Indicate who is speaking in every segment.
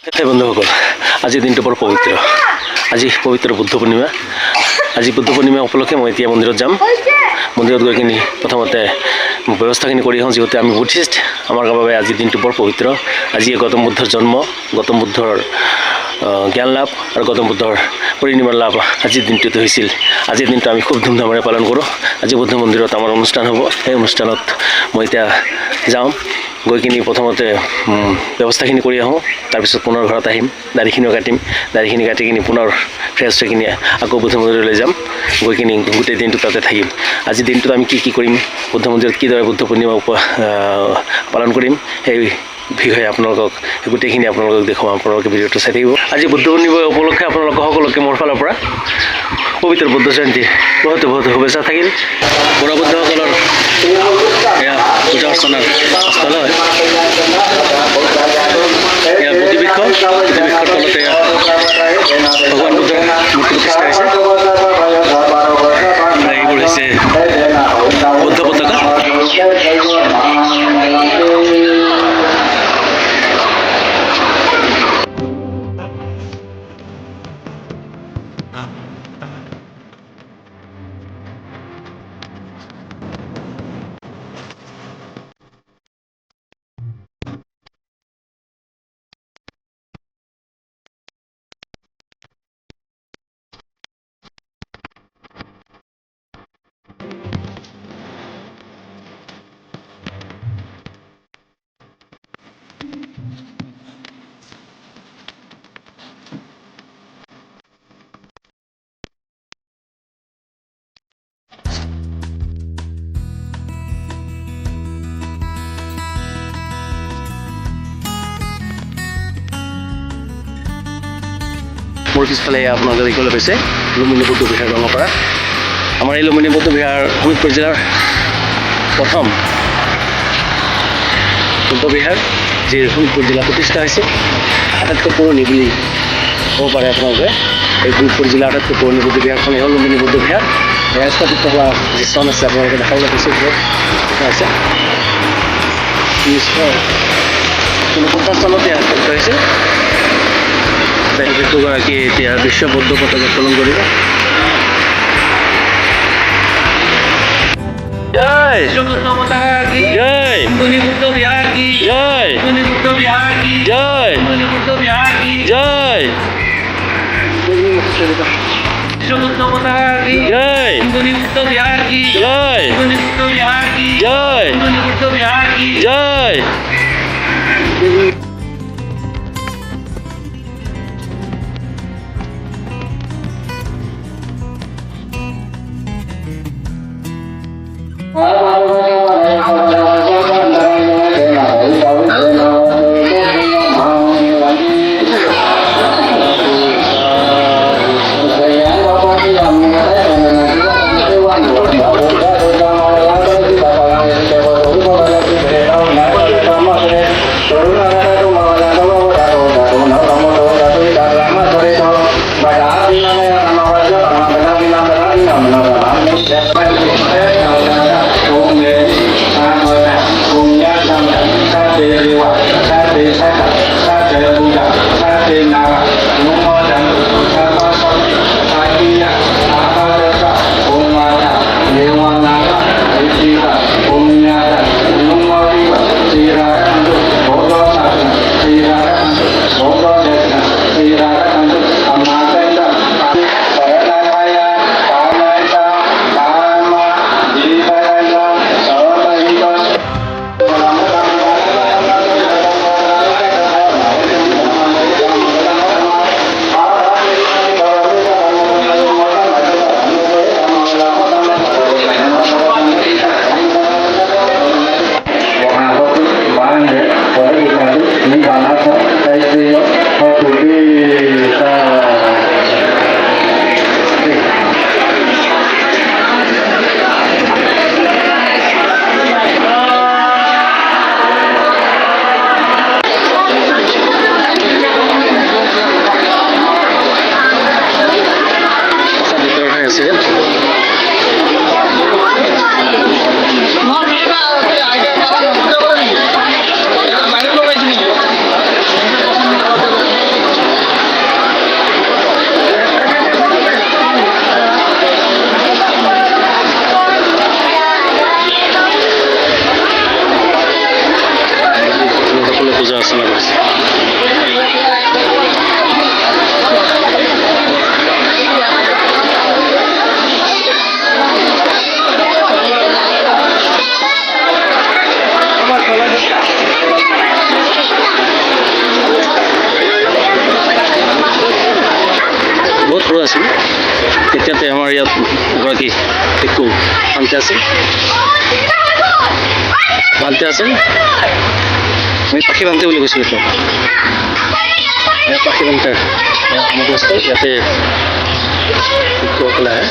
Speaker 1: হে বন্ধুসকল, আজি দিনটো বৰ পবিত্ৰ। আজি পবিত্ৰ বুদ্ধ পূৰ্ণিমা। আজি বুদ্ধ পূৰ্ণিমা উপলক্ষে মই এতিয়া মন্দিৰত যাম। মন্দিৰত গৈ কিনি প্ৰথমতে ব্যৱস্থাখিনি কৰি আহোঁ, যিহেতু আমি বুদ্ধিষ্ট। আমাৰ বাবে আজি দিনটো বৰ পবিত্ৰ। আজি গৌতম বুদ্ধৰ জন্ম, গৌতম বুদ্ধৰ জ্ঞান লাভ আৰু গৌতম বুদ্ধৰ পৰিনিৰ্বাণ লাভ আজিৰ দিনটোত হৈছিল। আজিৰ দিনটো আমি খুব ধুমধামেৰে পালন কৰোঁ। আজি বুদ্ধ মন্দিৰত আমাৰ অনুষ্ঠান হ'ব। সেই অনুষ্ঠানত মই এতিয়া যাওঁ। গৈ কিনি প্ৰথমতে ব্যৱস্থাখিনি কৰি আহোঁ, তাৰপিছত পুনৰ ঘৰত আহিম, দাড়িখিনিও কাটিম। দাড়িখিনি কাটি কিনি পুনৰ ফ্ৰেছ হৈ কিনি আকৌ বুদ্ধ মন্দিৰলৈ যাম। গৈ কিনি গোটেই দিনটো তাতে থাকিম। আজিৰ দিনটোত আমি কি কৰিম, বুদ্ধ মন্দিৰত কিদৰে বুদ্ধ পূৰ্ণিমা পালন কৰিম, সেই বিষয়ে আপোনালোকক গোটেইখিনি আপোনালোকক দেখুৱাম। আপোনালোকে ভিডিঅ'টো চাই থাকিব। আজি বুদ্ধ পূৰ্ণিমা উপলক্ষে আপোনালোক সকলোকে মোৰ ফালৰ পৰা পবিত্ৰ বুদ্ধ জয়ন্তী বহুত বহুত শুভেচ্ছা থাকিল। বুঢ়া বুদ্ধসকলৰ এয়া পূজা অৰ্চনাৰ স্থল হয়। এয়া বুদ্ধিবৃক্ষ, বুদ্ধিবৃক্ষৰ তলতে ভগৱান বুদ্ধৰ মূৰ্তি প্ৰতিষ্ঠা হৈছে। এইবোৰ হৈছে বুদ্ধ পতাকা। মোৰ পিছফালে আপোনালোকে দেখিবলৈ পাইছে লুম্বিনী বুদ্ধ বিহাৰ ৰঙাপাৰা। আমাৰ এই লুম্বিনী বুদ্ধ বিহাৰ শোণিতপুৰ জিলাৰ প্ৰথম বুদ্ধ বিহাৰ, যি শোণিতপুৰ জিলা প্ৰতিষ্ঠা হৈছে। আটাইতকৈ পুৰণি বুলি ক'ব পাৰে আপোনালোকে। এই শোণিতপুৰ জিলাৰ আটাইতকৈ পুৰণি বুদ্ধ বিহাৰখনেই হ'ল লুম্বিনী বুদ্ধ বিহাৰ। এয়া স্থাপিত হোৱা যি চন আছে আপোনালোকে দেখাবলৈ পাইছে, হৈছে 1949 চনতে স্থাপিত হৈছে। ব্যক্তিগৰাকী এতিয়া বিশ্ব বৌদ্ধ পতাকা উত্তোলন কৰিব। জয় বুদ্ধ পতাকা কি জয়, বুদ্ধ বিহার কি জয়, বুদ্ধ বিহার কি জয়, বুদ্ধ বিহার কি জয়, বুদ্ধ পতাকা কি জয়, বুদ্ধ বিহার কি জয়, বুদ্ধ বিহার কি জয়, বুদ্ধ বিহার কি জয়। পূজা অৰ্চনা কৰিছে। বহুত সৰু আছিল তেতিয়াতে আমাৰ ইয়াত এগৰাকী একো ভালতে আছিল আমি পাখি বান্ধে বুলি কৈছিলোঁ পাখি বান্ধে ইয়াতে শিক্ষকসকলে আহে।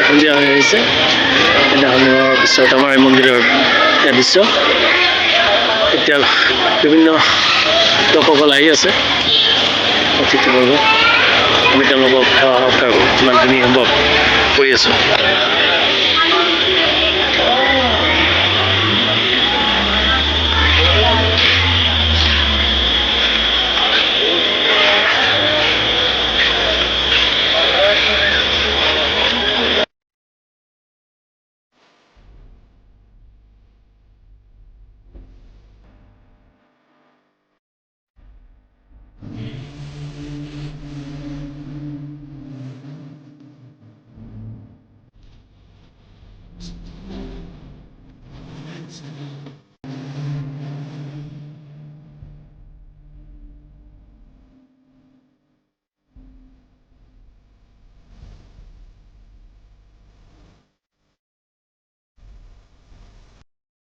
Speaker 1: সন্ধিয়া হৈ আহিছে সেইদিনাখনৰ পিছত আমাৰ এই মন্দিৰৰ দৃশ্য এতিয়া বিভিন্ন লোকসকল আহি আছে অতিথিবৰ্গ আমি তেওঁলোকক সেৱা সৎকাৰ যিমানখিনি সম্ভৱ কৰি আছোঁ।